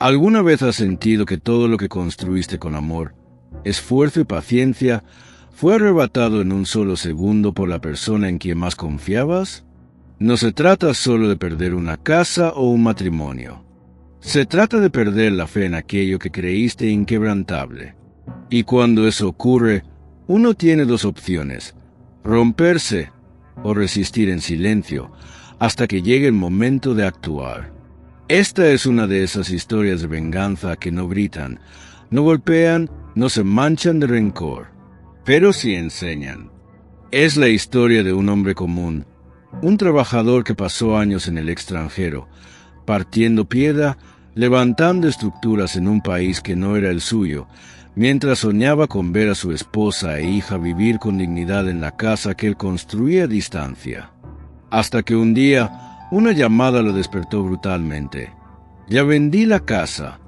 ¿Alguna vez has sentido que todo lo que construiste con amor, esfuerzo y paciencia fue arrebatado en un solo segundo por la persona en quien más confiabas? No se trata solo de perder una casa o un matrimonio. Se trata de perder la fe en aquello que creíste inquebrantable. Y cuando eso ocurre, uno tiene dos opciones: romperse o resistir en silencio hasta que llegue el momento de actuar. Esta es una de esas historias de venganza que no gritan, no golpean, no se manchan de rencor, pero sí enseñan. Es la historia de un hombre común, un trabajador que pasó años en el extranjero, partiendo piedra, levantando estructuras en un país que no era el suyo, mientras soñaba con ver a su esposa e hija vivir con dignidad en la casa que él construía a distancia. Hasta que un día, una llamada lo despertó brutalmente. Ya vendí la casa,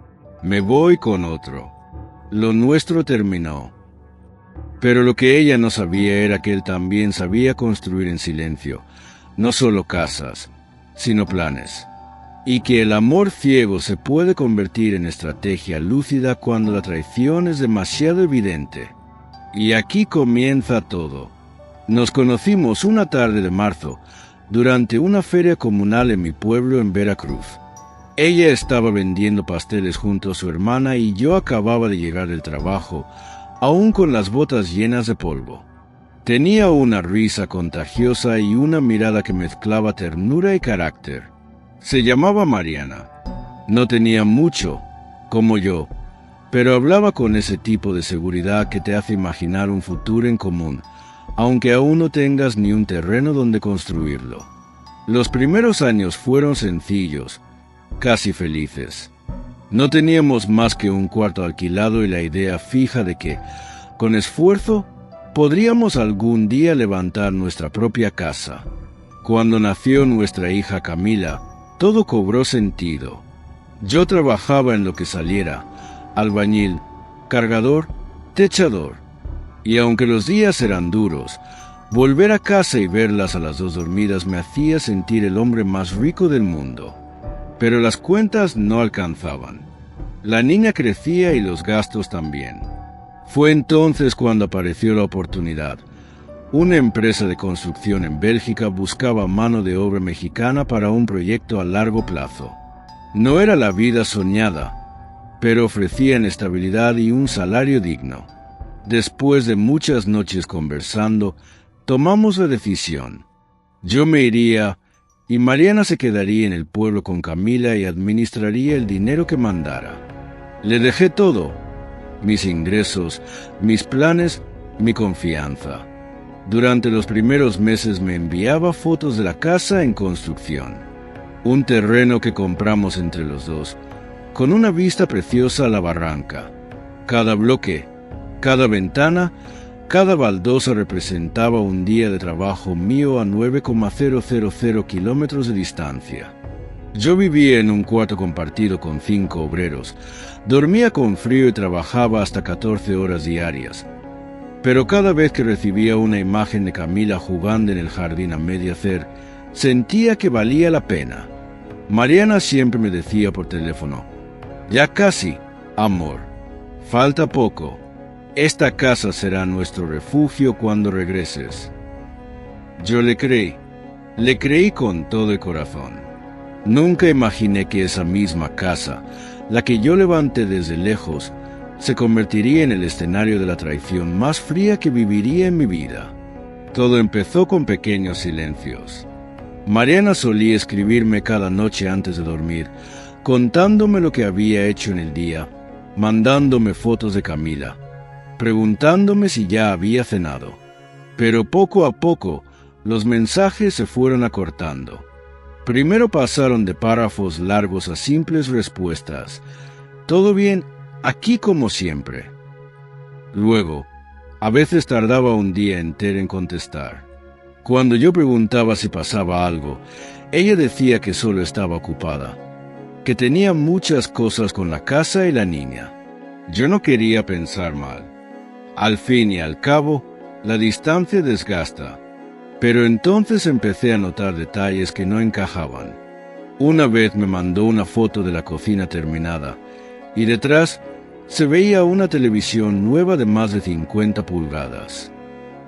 me voy con otro. Lo nuestro terminó. Pero lo que ella no sabía era que él también sabía construir en silencio, no solo casas, sino planes. Y que el amor ciego se puede convertir en estrategia lúcida cuando la traición es demasiado evidente. Y aquí comienza todo. Nos conocimos una tarde de marzo, durante una feria comunal en mi pueblo en Veracruz. Ella estaba vendiendo pasteles junto a su hermana y yo acababa de llegar del trabajo, aún con las botas llenas de polvo. Tenía una risa contagiosa y una mirada que mezclaba ternura y carácter. Se llamaba Mariana. No tenía mucho, como yo, pero hablaba con ese tipo de seguridad que te hace imaginar un futuro en común, aunque aún no tengas ni un terreno donde construirlo. Los primeros años fueron sencillos, casi felices. No teníamos más que un cuarto alquilado y la idea fija de que, con esfuerzo, podríamos algún día levantar nuestra propia casa. Cuando nació nuestra hija Camila, todo cobró sentido. Yo trabajaba en lo que saliera: albañil, cargador, techador. Y aunque los días eran duros, volver a casa y verlas a las dos dormidas me hacía sentir el hombre más rico del mundo. Pero las cuentas no alcanzaban. La niña crecía y los gastos también. Fue entonces cuando apareció la oportunidad. Una empresa de construcción en Bélgica buscaba mano de obra mexicana para un proyecto a largo plazo. No era la vida soñada, pero ofrecían estabilidad y un salario digno. Después de muchas noches conversando, tomamos la decisión. Yo me iría y Mariana se quedaría en el pueblo con Camila y administraría el dinero que mandara. Le dejé todo: mis ingresos, mis planes, mi confianza. Durante los primeros meses me enviaba fotos de la casa en construcción. Un terreno que compramos entre los dos, con una vista preciosa a la barranca. Cada bloque, cada ventana, cada baldosa representaba un día de trabajo mío a 9,000 kilómetros de distancia. Yo vivía en un cuarto compartido con 5 obreros, dormía con frío y trabajaba hasta 14 horas diarias. Pero cada vez que recibía una imagen de Camila jugando en el jardín a medio hacer, sentía que valía la pena. Mariana siempre me decía por teléfono: ya casi, amor, falta poco. Esta casa será nuestro refugio cuando regreses. Yo le creí con todo el corazón. Nunca imaginé que esa misma casa, la que yo levanté desde lejos, se convertiría en el escenario de la traición más fría que viviría en mi vida. Todo empezó con pequeños silencios. Mariana solía escribirme cada noche antes de dormir, contándome lo que había hecho en el día, mandándome fotos de Camila, preguntándome si ya había cenado. Pero poco a poco, los mensajes se fueron acortando. Primero pasaron de párrafos largos a simples respuestas: todo bien, aquí como siempre. Luego, a veces tardaba un día entero en contestar. Cuando yo preguntaba si pasaba algo, ella decía que solo estaba ocupada, que tenía muchas cosas con la casa y la niña. Yo no quería pensar mal. Al fin y al cabo, la distancia desgasta. Pero entonces empecé a notar detalles que no encajaban. Una vez me mandó una foto de la cocina terminada, y detrás se veía una televisión nueva de más de 50 pulgadas.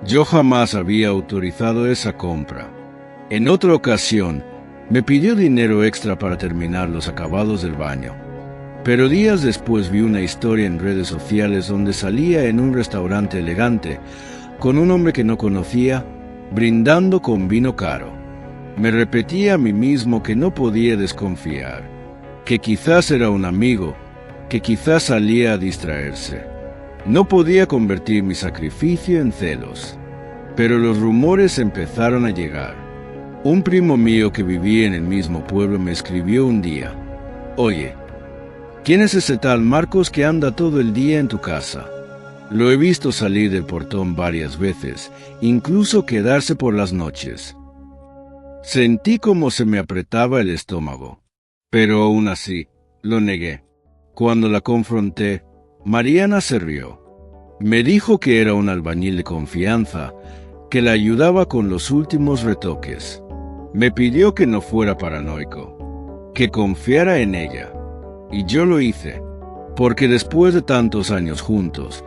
Yo jamás había autorizado esa compra. En otra ocasión, me pidió dinero extra para terminar los acabados del baño. Pero días después vi una historia en redes sociales donde salía en un restaurante elegante con un hombre que no conocía, brindando con vino caro. Me repetía a mí mismo que no podía desconfiar, que quizás era un amigo, que quizás salía a distraerse. No podía convertir mi sacrificio en celos. Pero los rumores empezaron a llegar. Un primo mío que vivía en el mismo pueblo me escribió un día: «Oye, ¿quién es ese tal Marcos que anda todo el día en tu casa? Lo he visto salir del portón varias veces, incluso quedarse por las noches». Sentí como se me apretaba el estómago, pero aún así lo negué. Cuando la confronté, Mariana se rió. Me dijo que era un albañil de confianza, que la ayudaba con los últimos retoques. Me pidió que no fuera paranoico, que confiara en ella. Y yo lo hice, porque después de tantos años juntos,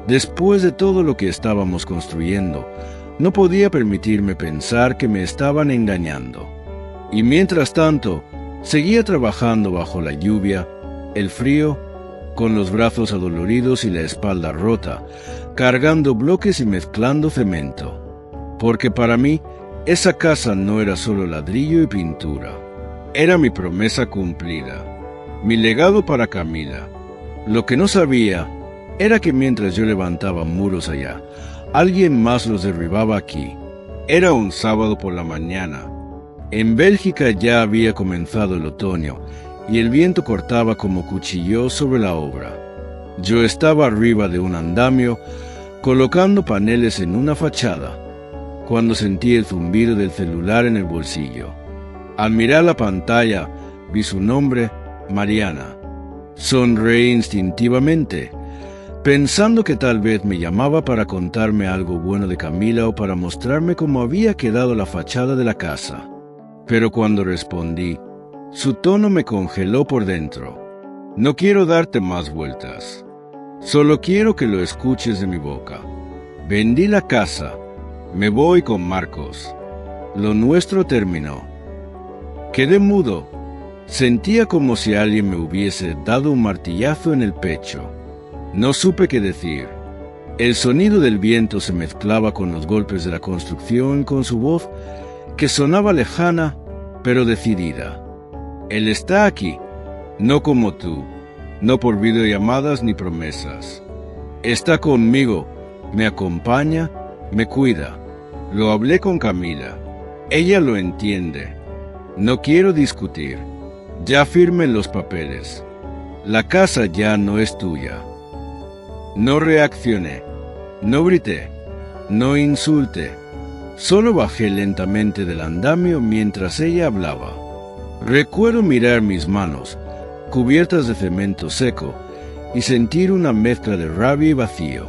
después de todo lo que estábamos construyendo, no podía permitirme pensar que me estaban engañando. Y mientras tanto, seguía trabajando bajo la lluvia, el frío, con los brazos adoloridos y la espalda rota, cargando bloques y mezclando cemento. Porque para mí, esa casa no era solo ladrillo y pintura. Era mi promesa cumplida, mi legado para Camila. Lo que no sabía era que mientras yo levantaba muros allá, alguien más los derribaba aquí. Era un sábado por la mañana. En Bélgica ya había comenzado el otoño y el viento cortaba como cuchillo sobre la obra. Yo estaba arriba de un andamio, colocando paneles en una fachada, cuando sentí el zumbido del celular en el bolsillo. Al mirar la pantalla, vi su nombre, Mariana. Sonreí instintivamente, pensando que tal vez me llamaba para contarme algo bueno de Camila o para mostrarme cómo había quedado la fachada de la casa. Pero cuando respondí, su tono me congeló por dentro. No quiero darte más vueltas. Solo quiero que lo escuches de mi boca. Vendí la casa. Me voy con Marcos. Lo nuestro terminó. Quedé mudo. Sentía como si alguien me hubiese dado un martillazo en el pecho. No supe qué decir. El sonido del viento se mezclaba con los golpes de la construcción, con su voz que sonaba lejana, pero decidida. Él está aquí, no como tú, no por videollamadas ni promesas. Está conmigo, me acompaña, me cuida. Lo hablé con Camila. Ella lo entiende. No quiero discutir. Ya firmen los papeles. La casa ya no es tuya. No reaccioné, no grité, no insulté. Solo bajé lentamente del andamio mientras ella hablaba. Recuerdo mirar mis manos, cubiertas de cemento seco, y sentir una mezcla de rabia y vacío.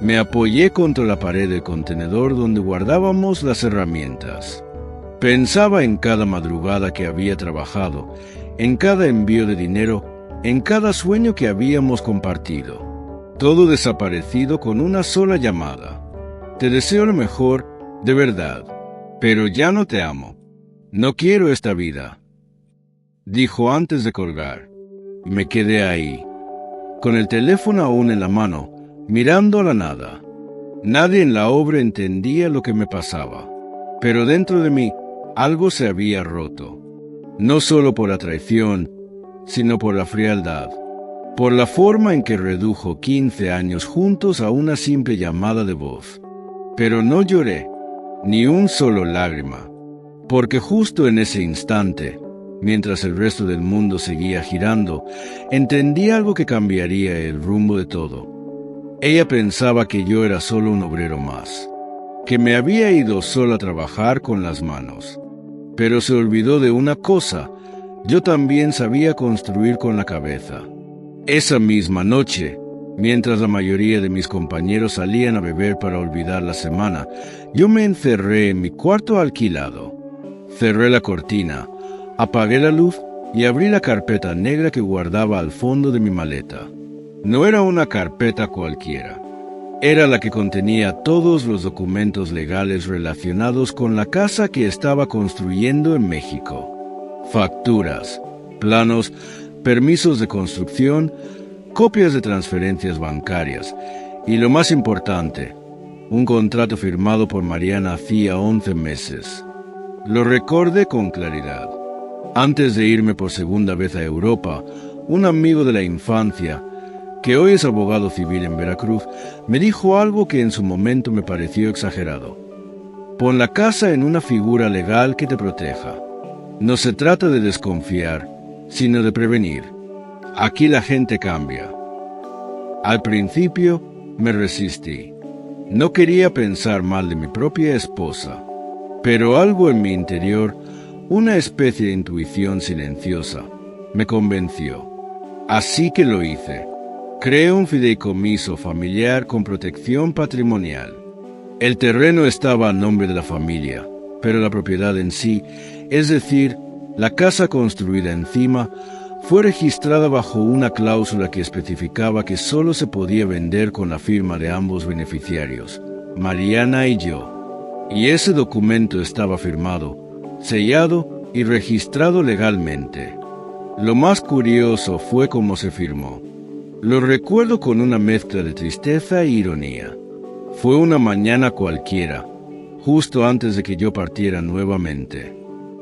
Me apoyé contra la pared del contenedor donde guardábamos las herramientas. Pensaba en cada madrugada que había trabajado, en cada envío de dinero, en cada sueño que habíamos compartido. Todo desaparecido con una sola llamada. Te deseo lo mejor, de verdad, pero ya no te amo. No quiero esta vida, dijo antes de colgar. Me quedé ahí, con el teléfono aún en la mano, mirando a la nada. Nadie en la obra entendía lo que me pasaba, pero dentro de mí algo se había roto. No solo por la traición, sino por la frialdad. Por la forma en que redujo 15 años juntos a una simple llamada de voz. Pero no lloré, ni un solo lágrima, porque justo en ese instante, mientras el resto del mundo seguía girando, entendí algo que cambiaría el rumbo de todo. Ella pensaba que yo era solo un obrero más, que me había ido solo a trabajar con las manos. Pero se olvidó de una cosa: yo también sabía construir con la cabeza. Esa misma noche, mientras la mayoría de mis compañeros salían a beber para olvidar la semana, yo me encerré en mi cuarto alquilado. Cerré la cortina, Apagué la luz y abrí la carpeta negra que guardaba al fondo de mi maleta. No era una carpeta cualquiera. Era la que contenía todos los documentos legales relacionados con la casa que estaba construyendo en México. Facturas, planos, permisos de construcción, copias de transferencias bancarias y, lo más importante, un contrato firmado por Mariana hacía 11 meses. Lo recordé con claridad. Antes de irme por segunda vez a Europa, un amigo de la infancia, que hoy es abogado civil en Veracruz, me dijo algo que en su momento me pareció exagerado. Pon la casa en una figura legal que te proteja. No se trata de desconfiar, sino de prevenir. Aquí la gente cambia. Al principio me resistí. No quería pensar mal de mi propia esposa, pero algo en mi interior, una especie de intuición silenciosa, me convenció. Así que lo hice. Creé un fideicomiso familiar con protección patrimonial. El terreno estaba a nombre de la familia, pero la propiedad en sí, es decir, la casa construida encima, fue registrada bajo una cláusula que especificaba que solo se podía vender con la firma de ambos beneficiarios, Mariana y yo. Y ese documento estaba firmado, sellado y registrado legalmente. Lo más curioso fue cómo se firmó. Lo recuerdo con una mezcla de tristeza e ironía. Fue una mañana cualquiera, justo antes de que yo partiera nuevamente.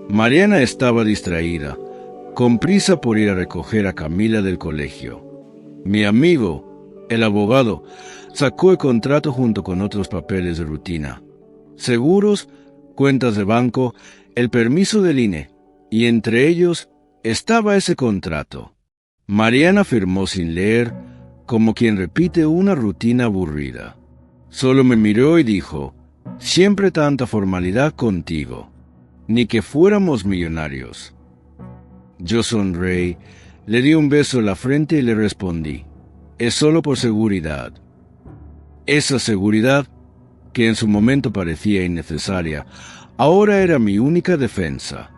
Mariana estaba distraída, con prisa por ir a recoger a Camila del colegio. Mi amigo, el abogado, sacó el contrato junto con otros papeles de rutina. Seguros, cuentas de banco, el permiso del INE, y entre ellos estaba ese contrato. Mariana firmó sin leer, como quien repite una rutina aburrida. Solo me miró y dijo, «Siempre tanta formalidad contigo, ni que fuéramos millonarios». Yo sonreí, le di un beso en la frente y le respondí, «Es solo por seguridad». Esa seguridad, que en su momento parecía innecesaria, ahora era mi única defensa.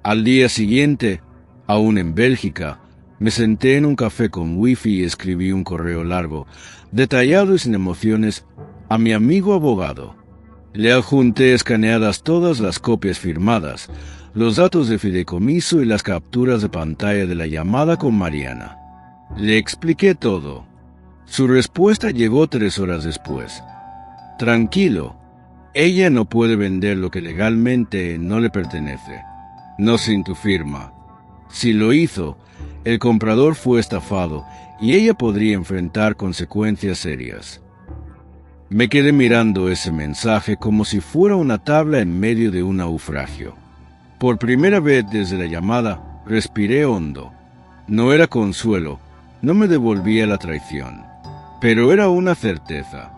Al día siguiente, aún en Bélgica, me senté en un café con wifi y escribí un correo largo, detallado y sin emociones, a mi amigo abogado. Le adjunté escaneadas todas las copias firmadas, los datos de fideicomiso y las capturas de pantalla de la llamada con Mariana. Le expliqué todo. Su respuesta llegó 3 horas después. «Tranquilo, ella no puede vender lo que legalmente no le pertenece. No sin tu firma. Si lo hizo, el comprador fue estafado y ella podría enfrentar consecuencias serias». Me quedé mirando ese mensaje como si fuera una tabla en medio de un naufragio. Por primera vez desde la llamada, respiré hondo. No era consuelo, no me devolvía la traición, pero era una certeza.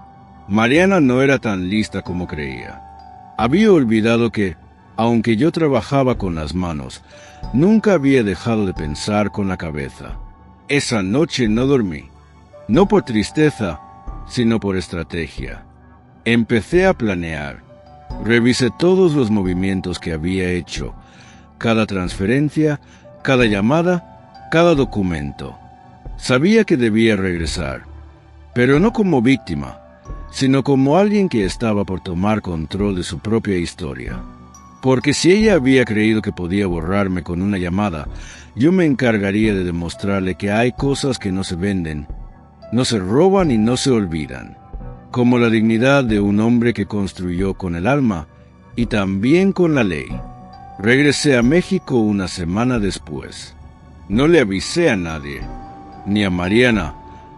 Mariana no era tan lista como creía. Había olvidado que, aunque yo trabajaba con las manos, nunca había dejado de pensar con la cabeza. Esa noche no dormí, no por tristeza, sino por estrategia. Empecé a planear. Revisé todos los movimientos que había hecho, cada transferencia, cada llamada, cada documento. Sabía que debía regresar, pero no como víctima, sino como alguien que estaba por tomar control de su propia historia. Porque si ella había creído que podía borrarme con una llamada, yo me encargaría de demostrarle que hay cosas que no se venden, no se roban y no se olvidan, como la dignidad de un hombre que construyó con el alma y también con la ley. Regresé a México una semana después. No le avisé a nadie, ni a Mariana,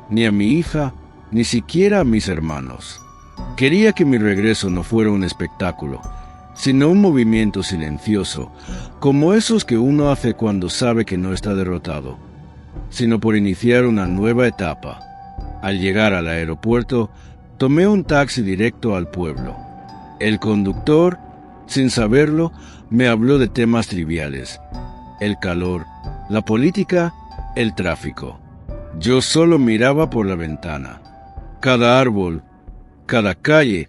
ni a mi hija, ni siquiera a mis hermanos. Quería que mi regreso no fuera un espectáculo, sino un movimiento silencioso, como esos que uno hace cuando sabe que no está derrotado, sino por iniciar una nueva etapa. Al llegar al aeropuerto, tomé un taxi directo al pueblo. El conductor, sin saberlo, me habló de temas triviales: el calor, la política, el tráfico. Yo solo miraba por la ventana. Cada árbol, cada calle,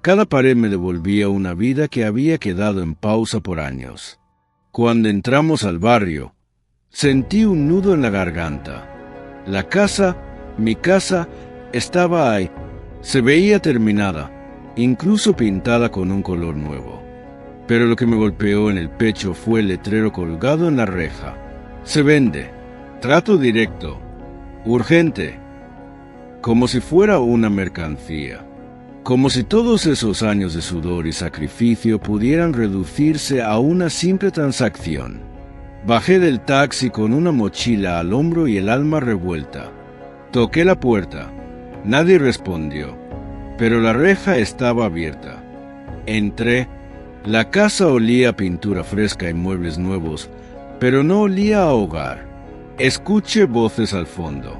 cada pared me devolvía una vida que había quedado en pausa por años. Cuando entramos al barrio, sentí un nudo en la garganta. La casa, mi casa, estaba ahí. Se veía terminada, incluso pintada con un color nuevo. Pero lo que me golpeó en el pecho fue el letrero colgado en la reja. Se vende. Trato directo. Urgente. Como si fuera una mercancía. Como si todos esos años de sudor y sacrificio pudieran reducirse a una simple transacción. Bajé del taxi con una mochila al hombro y el alma revuelta. Toqué la puerta. Nadie respondió, pero la reja estaba abierta. Entré. La casa olía a pintura fresca y muebles nuevos, pero no olía a hogar. Escuché voces al fondo.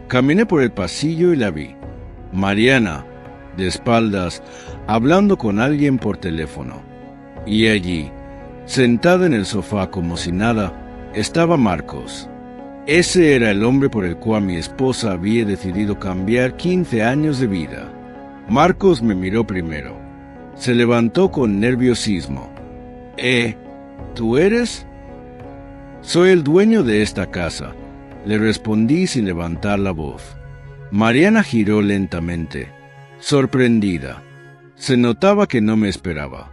Caminé por el pasillo y la vi. Mariana, de espaldas, hablando con alguien por teléfono. Y allí, sentada en el sofá como si nada, estaba Marcos. Ese era el hombre por el cual mi esposa había decidido cambiar 15 años de vida. Marcos me miró primero. Se levantó con nerviosismo. ¿Tú eres? Soy el dueño de esta casa, le respondí sin levantar la voz. Mariana giró lentamente, sorprendida. Se notaba que no me esperaba.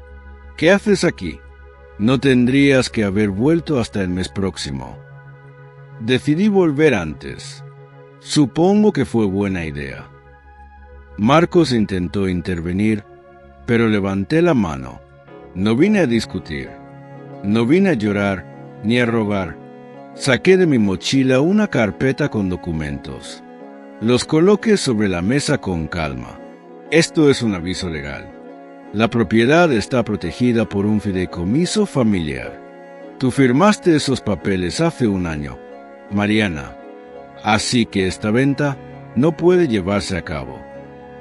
¿Qué haces aquí? No tendrías que haber vuelto hasta el mes próximo. Decidí volver antes. Supongo que fue buena idea. Marcos intentó intervenir, pero levanté la mano. No vine a discutir. No vine a llorar ni a rogar. Saqué de mi mochila una carpeta con documentos. Los coloqué sobre la mesa con calma. Esto es un aviso legal. La propiedad está protegida por un fideicomiso familiar. Tú firmaste esos papeles hace un año, Mariana. Así que esta venta no puede llevarse a cabo.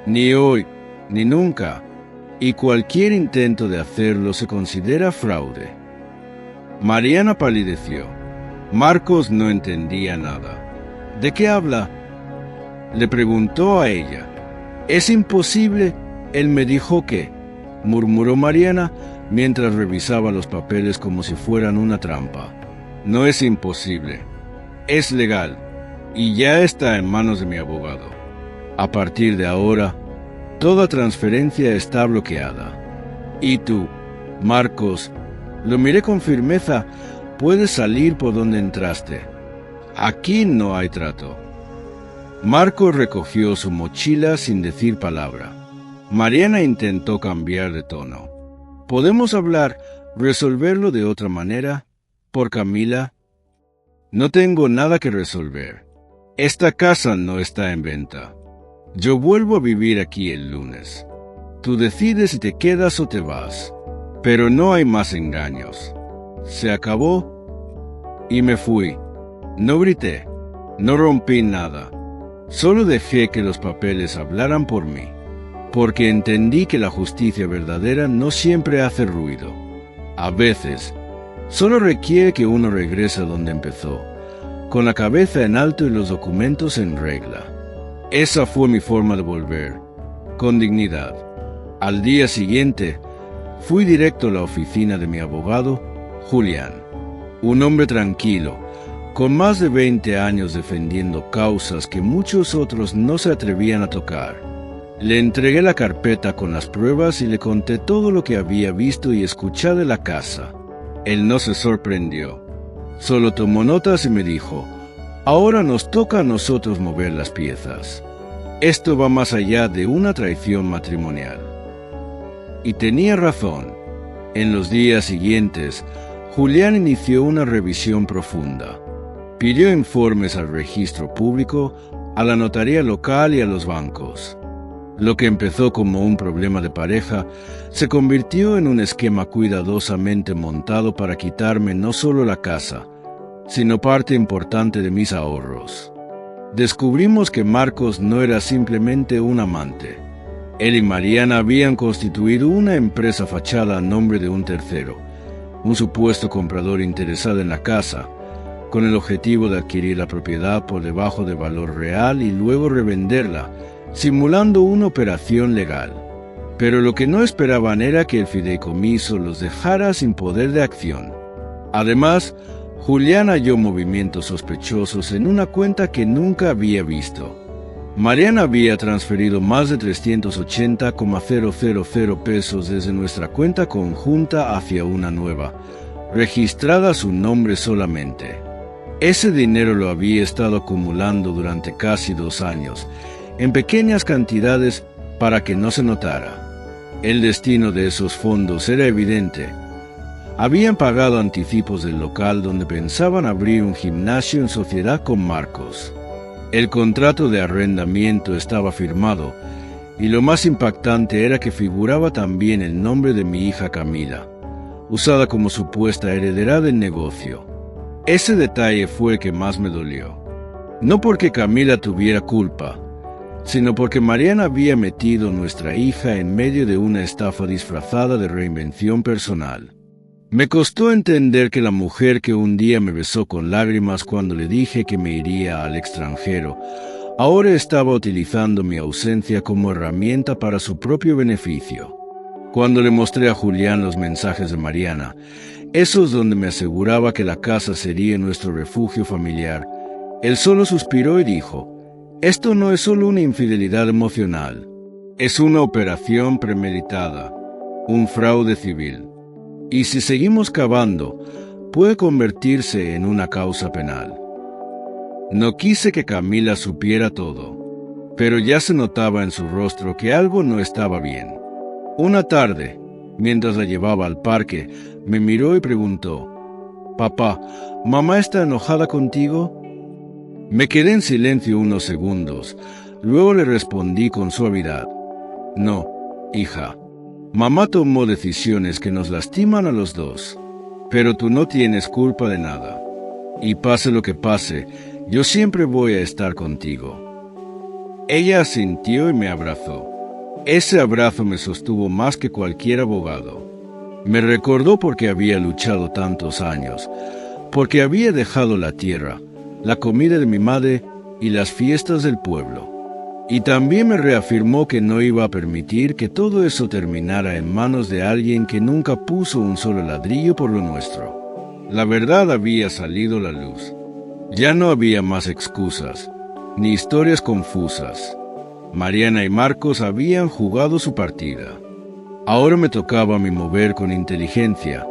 Ni hoy, ni nunca. Y cualquier intento de hacerlo se considera fraude. Mariana palideció. Marcos no entendía nada. ¿De qué habla? Le preguntó a ella. «Es imposible». Él me dijo que, murmuró Mariana mientras revisaba los papeles como si fueran una trampa. No es imposible. Es legal. Y ya está en manos de mi abogado. A partir de ahora, toda transferencia está bloqueada. Y tú, Marcos, lo miré con firmeza, puedes salir por donde entraste. Aquí no hay trato. Marcos recogió su mochila sin decir palabra. Mariana intentó cambiar de tono. ¿Podemos resolverlo de otra manera? ¿Por Camila? No tengo nada que resolver. Esta casa no está en venta. Yo vuelvo a vivir aquí el lunes. Tú decides si te quedas o te vas. Pero no hay más engaños. Se acabó y me fui. No grité, no rompí nada. Solo dejé que los papeles hablaran por mí, porque entendí que la justicia verdadera no siempre hace ruido. A veces, solo requiere que uno regrese a donde empezó, con la cabeza en alto y los documentos en regla. Esa fue mi forma de volver, con dignidad. Al día siguiente, fui directo a la oficina de mi abogado, Julián, un hombre tranquilo, con más de 20 años defendiendo causas que muchos otros no se atrevían a tocar. Le entregué la carpeta con las pruebas y le conté todo lo que había visto y escuchado de la casa. Él no se sorprendió. Solo tomó notas y me dijo, ahora nos toca a nosotros mover las piezas. Esto va más allá de una traición matrimonial. Y tenía razón. En los días siguientes, Julián inició una revisión profunda. Pidió informes al registro público, a la notaría local y a los bancos. Lo que empezó como un problema de pareja se convirtió en un esquema cuidadosamente montado para quitarme no solo la casa, sino parte importante de mis ahorros. Descubrimos que Marcos no era simplemente un amante. Él y Mariana habían constituido una empresa fachada a nombre de un tercero, un supuesto comprador interesado en la casa, con el objetivo de adquirir la propiedad por debajo de valor real y luego revenderla, simulando una operación legal. Pero lo que no esperaban era que el fideicomiso los dejara sin poder de acción. Además, Julián halló movimientos sospechosos en una cuenta que nunca había visto. Mariana había transferido más de 380,000 pesos desde nuestra cuenta conjunta hacia una nueva, registrada a su nombre solamente. Ese dinero lo había estado acumulando durante casi 2 años, en pequeñas cantidades para que no se notara. El destino de esos fondos era evidente. Habían pagado anticipos del local donde pensaban abrir un gimnasio en sociedad con Marcos. El contrato de arrendamiento estaba firmado, y lo más impactante era que figuraba también el nombre de mi hija Camila, usada como supuesta heredera del negocio. Ese detalle fue el que más me dolió. No porque Camila tuviera culpa, sino porque Mariana había metido a nuestra hija en medio de una estafa disfrazada de reinvención personal. Me costó entender que la mujer que un día me besó con lágrimas cuando le dije que me iría al extranjero, ahora estaba utilizando mi ausencia como herramienta para su propio beneficio. Cuando le mostré a Julián los mensajes de Mariana, esos donde me aseguraba que la casa sería nuestro refugio familiar, él solo suspiró y dijo: «Esto no es solo una infidelidad emocional, es una operación premeditada, un fraude civil. Y si seguimos cavando, puede convertirse en una causa penal». No quise que Camila supiera todo, pero ya se notaba en su rostro que algo no estaba bien. Una tarde, mientras la llevaba al parque, me miró y preguntó: «Papá, ¿mamá está enojada contigo?». Me quedé en silencio unos segundos, luego le respondí con suavidad: «No, hija. Mamá tomó decisiones que nos lastiman a los dos, pero tú no tienes culpa de nada. Y pase lo que pase, yo siempre voy a estar contigo». Ella asintió y me abrazó. Ese abrazo me sostuvo más que cualquier abogado. Me recordó por qué había luchado tantos años, porque había dejado la tierra, la comida de mi madre y las fiestas del pueblo. Y también me reafirmó que no iba a permitir que todo eso terminara en manos de alguien que nunca puso un solo ladrillo por lo nuestro. La verdad había salido a la luz. Ya no había más excusas, ni historias confusas. Mariana y Marcos habían jugado su partida. Ahora me tocaba a mí mover con inteligencia,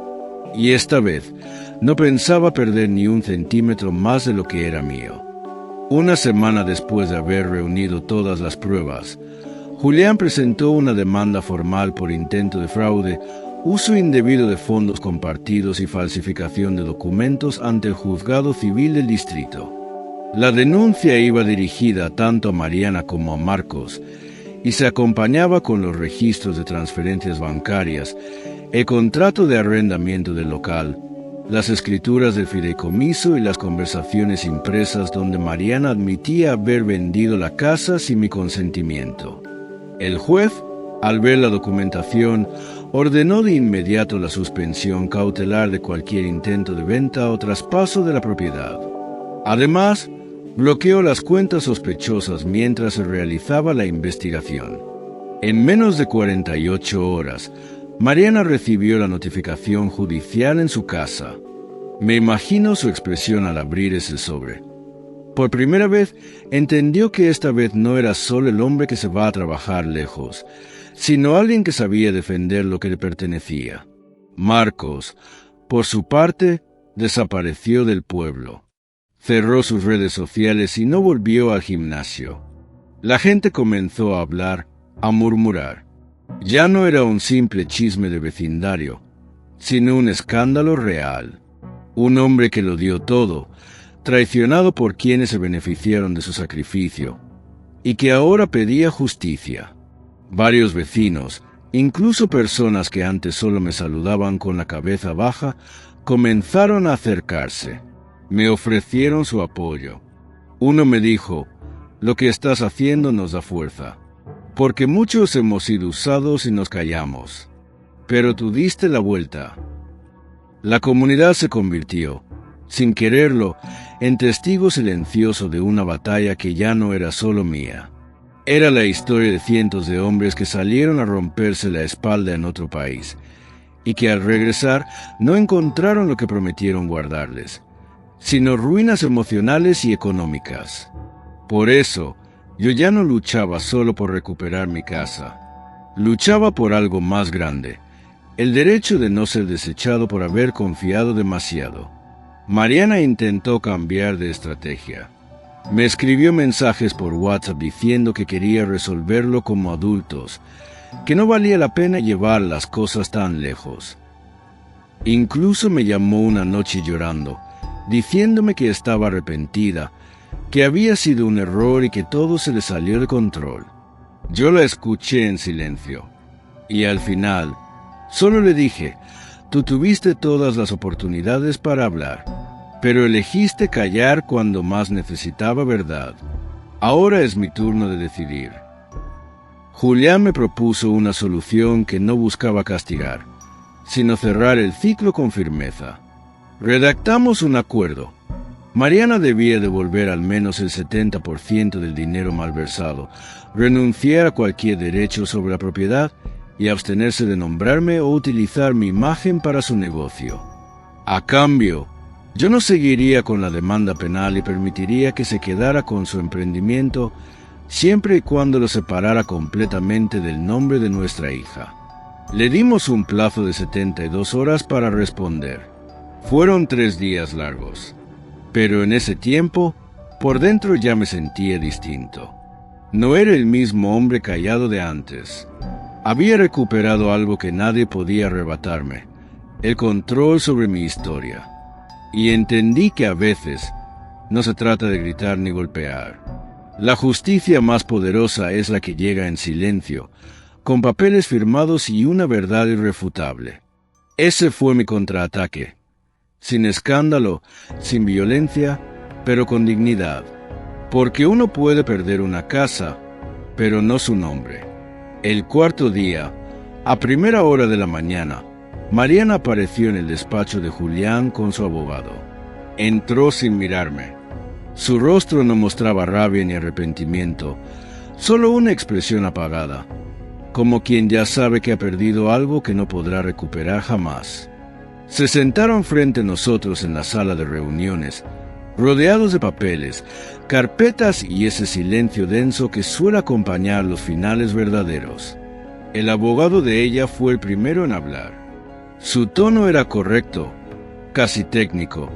y esta vez no pensaba perder ni un centímetro más de lo que era mío. Una semana después de haber reunido todas las pruebas, Julián presentó una demanda formal por intento de fraude, uso indebido de fondos compartidos y falsificación de documentos ante el Juzgado Civil del Distrito. La denuncia iba dirigida tanto a Mariana como a Marcos y se acompañaba con los registros de transferencias bancarias, el contrato de arrendamiento del local, las escrituras del fideicomiso y las conversaciones impresas donde Mariana admitía haber vendido la casa sin mi consentimiento. El juez, al ver la documentación, ordenó de inmediato la suspensión cautelar de cualquier intento de venta o traspaso de la propiedad. Además, bloqueó las cuentas sospechosas mientras se realizaba la investigación. En menos de 48 horas, Mariana recibió la notificación judicial en su casa. Me imagino su expresión al abrir ese sobre. Por primera vez, entendió que esta vez no era solo el hombre que se va a trabajar lejos, sino alguien que sabía defender lo que le pertenecía. Marcos, por su parte, desapareció del pueblo. Cerró sus redes sociales y no volvió al gimnasio. La gente comenzó a hablar, a murmurar. Ya no era un simple chisme de vecindario, sino un escándalo real. Un hombre que lo dio todo, traicionado por quienes se beneficiaron de su sacrificio, y que ahora pedía justicia. Varios vecinos, incluso personas que antes solo me saludaban con la cabeza baja, comenzaron a acercarse. Me ofrecieron su apoyo. Uno me dijo: «Lo que estás haciendo nos da fuerza, porque muchos hemos sido usados y nos callamos. Pero tú diste la vuelta». La comunidad se convirtió, sin quererlo, en testigo silencioso de una batalla que ya no era solo mía. Era la historia de cientos de hombres que salieron a romperse la espalda en otro país, y que al regresar no encontraron lo que prometieron guardarles, sino ruinas emocionales y económicas. Por eso, yo ya no luchaba solo por recuperar mi casa. Luchaba por algo más grande, el derecho de no ser desechado por haber confiado demasiado. Mariana intentó cambiar de estrategia. Me escribió mensajes por WhatsApp diciendo que quería resolverlo como adultos, que no valía la pena llevar las cosas tan lejos. Incluso me llamó una noche llorando, diciéndome que estaba arrepentida, que había sido un error y que todo se le salió de control. Yo la escuché en silencio, y al final, solo le dije, tú tuviste todas las oportunidades para hablar, pero elegiste callar cuando más necesitaba verdad. Ahora es mi turno de decidir. Julián me propuso una solución que no buscaba castigar, sino cerrar el ciclo con firmeza. Redactamos un acuerdo. Mariana debía devolver al menos el 70% del dinero malversado, renunciar a cualquier derecho sobre la propiedad y abstenerse de nombrarme o utilizar mi imagen para su negocio. A cambio, yo no seguiría con la demanda penal y permitiría que se quedara con su emprendimiento siempre y cuando lo separara completamente del nombre de nuestra hija. Le dimos un plazo de 72 horas para responder. Fueron 3 días largos, pero en ese tiempo, por dentro ya me sentía distinto. No era el mismo hombre callado de antes. Había recuperado algo que nadie podía arrebatarme, el control sobre mi historia. Y entendí que a veces no se trata de gritar ni golpear. La justicia más poderosa es la que llega en silencio, con papeles firmados y una verdad irrefutable. Ese fue mi contraataque. Sin escándalo, sin violencia, pero con dignidad. Porque uno puede perder una casa, pero no su nombre. El cuarto día, a primera hora de la mañana, Mariana apareció en el despacho de Julián con su abogado. Entró sin mirarme. Su rostro no mostraba rabia ni arrepentimiento, solo una expresión apagada, como quien ya sabe que ha perdido algo que no podrá recuperar jamás. Se sentaron frente a nosotros en la sala de reuniones, rodeados de papeles, carpetas y ese silencio denso que suele acompañar los finales verdaderos. El abogado de ella fue el primero en hablar. Su tono era correcto, casi técnico,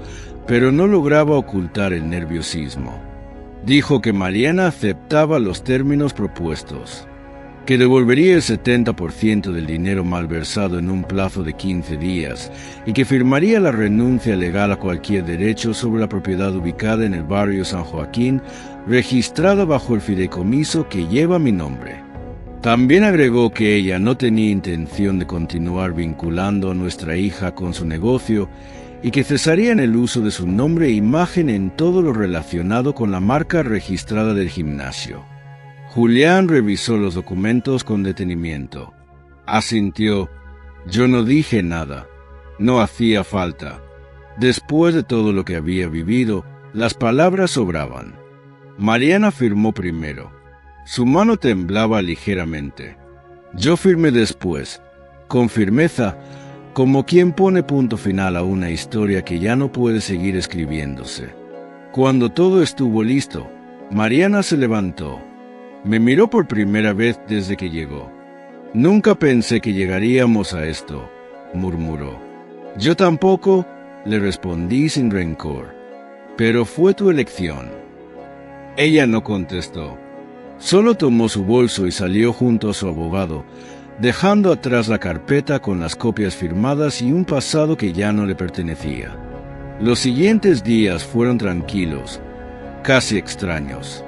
pero no lograba ocultar el nerviosismo. Dijo que Mariana aceptaba los términos propuestos, que devolvería el 70% del dinero malversado en un plazo de 15 días y que firmaría la renuncia legal a cualquier derecho sobre la propiedad ubicada en el barrio San Joaquín, registrada bajo el fideicomiso que lleva mi nombre. También agregó que ella no tenía intención de continuar vinculando a nuestra hija con su negocio y que cesaría en el uso de su nombre e imagen en todo lo relacionado con la marca registrada del gimnasio. Julián revisó los documentos con detenimiento. Asintió. Yo no dije nada. No hacía falta. Después de todo lo que había vivido, las palabras sobraban. Mariana firmó primero. Su mano temblaba ligeramente. Yo firmé después, con firmeza, como quien pone punto final a una historia que ya no puede seguir escribiéndose. Cuando todo estuvo listo, Mariana se levantó. Me miró por primera vez desde que llegó. Nunca pensé que llegaríamos a esto, murmuró. Yo tampoco, le respondí sin rencor. Pero fue tu elección. Ella no contestó. Solo tomó su bolso y salió junto a su abogado, dejando atrás la carpeta con las copias firmadas y un pasado que ya no le pertenecía. Los siguientes días fueron tranquilos, casi extraños.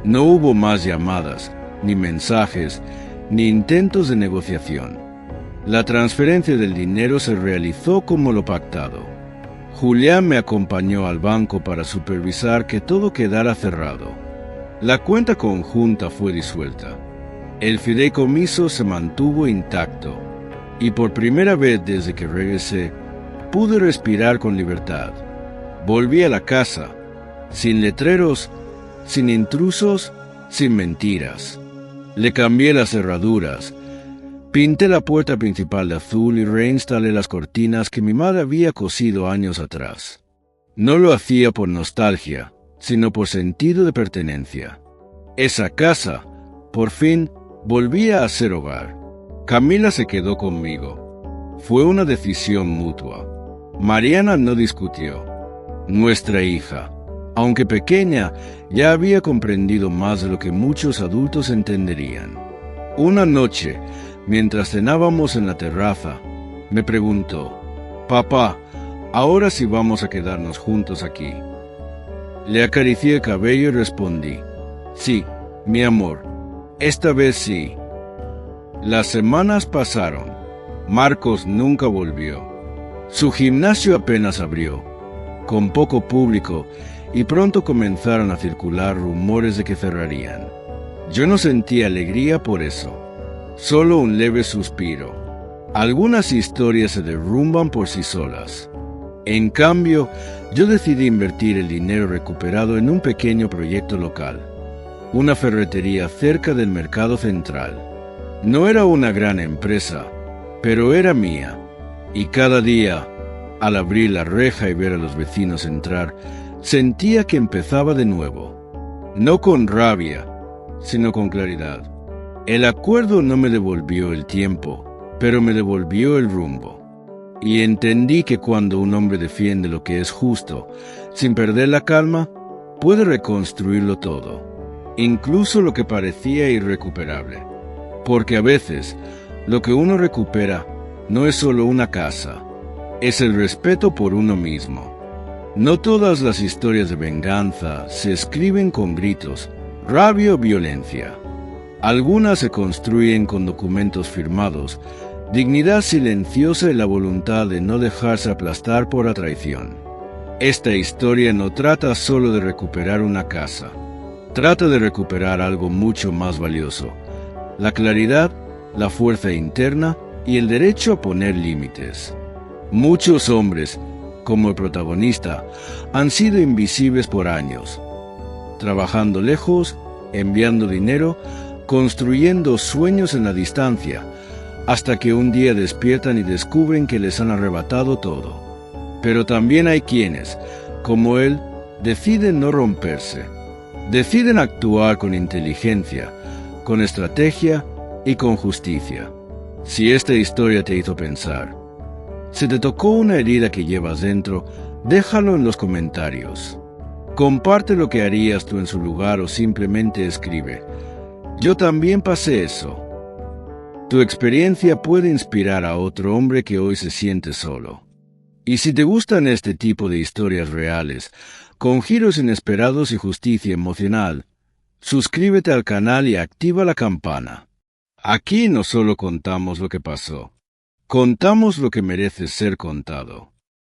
No hubo más llamadas, ni mensajes, ni intentos de negociación. La transferencia del dinero se realizó como lo pactado. Julián me acompañó al banco para supervisar que todo quedara cerrado. La cuenta conjunta fue disuelta. El fideicomiso se mantuvo intacto, y por primera vez desde que regresé, pude respirar con libertad. Volví a la casa, sin letreros, sin intrusos, sin mentiras. Le cambié las cerraduras, Pinté la puerta principal de azul y reinstalé las cortinas que mi madre había cosido años atrás. No lo hacía por nostalgia, sino por sentido de pertenencia. Esa casa, por fin, volvía a ser hogar. Camila se quedó conmigo. Fue una decisión mutua. Mariana no discutió. Nuestra hija, aunque pequeña, ya había comprendido más de lo que muchos adultos entenderían. Una noche, mientras cenábamos en la terraza, me preguntó: «Papá, ¿ahora sí vamos a quedarnos juntos aquí?». Le acaricié el cabello y respondí: «Sí, mi amor, esta vez sí». Las semanas pasaron. Marcos nunca volvió. Su gimnasio apenas abrió, con poco público, y pronto comenzaron a circular rumores de que cerrarían. Yo no sentía alegría por eso, solo un leve suspiro. Algunas historias se derrumban por sí solas. En cambio, yo decidí invertir el dinero recuperado en un pequeño proyecto local, una ferretería cerca del mercado central. No era una gran empresa, pero era mía, y cada día, al abrir la reja y ver a los vecinos entrar, sentía que empezaba de nuevo, no con rabia, sino con claridad. El acuerdo no me devolvió el tiempo, pero me devolvió el rumbo. Y entendí que cuando un hombre defiende lo que es justo, sin perder la calma, puede reconstruirlo todo, incluso lo que parecía irrecuperable. Porque a veces, lo que uno recupera no es solo una casa, es el respeto por uno mismo. No todas las historias de venganza se escriben con gritos, rabia o violencia. Algunas se construyen con documentos firmados, dignidad silenciosa y la voluntad de no dejarse aplastar por la traición. Esta historia no trata solo de recuperar una casa, trata de recuperar algo mucho más valioso: la claridad, la fuerza interna y el derecho a poner límites. Muchos hombres, como el protagonista, han sido invisibles por años, trabajando lejos, enviando dinero, construyendo sueños en la distancia, hasta que un día despiertan y descubren que les han arrebatado todo. Pero también hay quienes, como él, deciden no romperse, deciden actuar con inteligencia, con estrategia y con justicia. Si esta historia te hizo pensar, si te tocó una herida que llevas dentro, déjalo en los comentarios. Comparte lo que harías tú en su lugar o simplemente escribe: «Yo también pasé eso». Tu experiencia puede inspirar a otro hombre que hoy se siente solo. Y si te gustan este tipo de historias reales, con giros inesperados y justicia emocional, suscríbete al canal y activa la campana. Aquí no solo contamos lo que pasó, contamos lo que merece ser contado.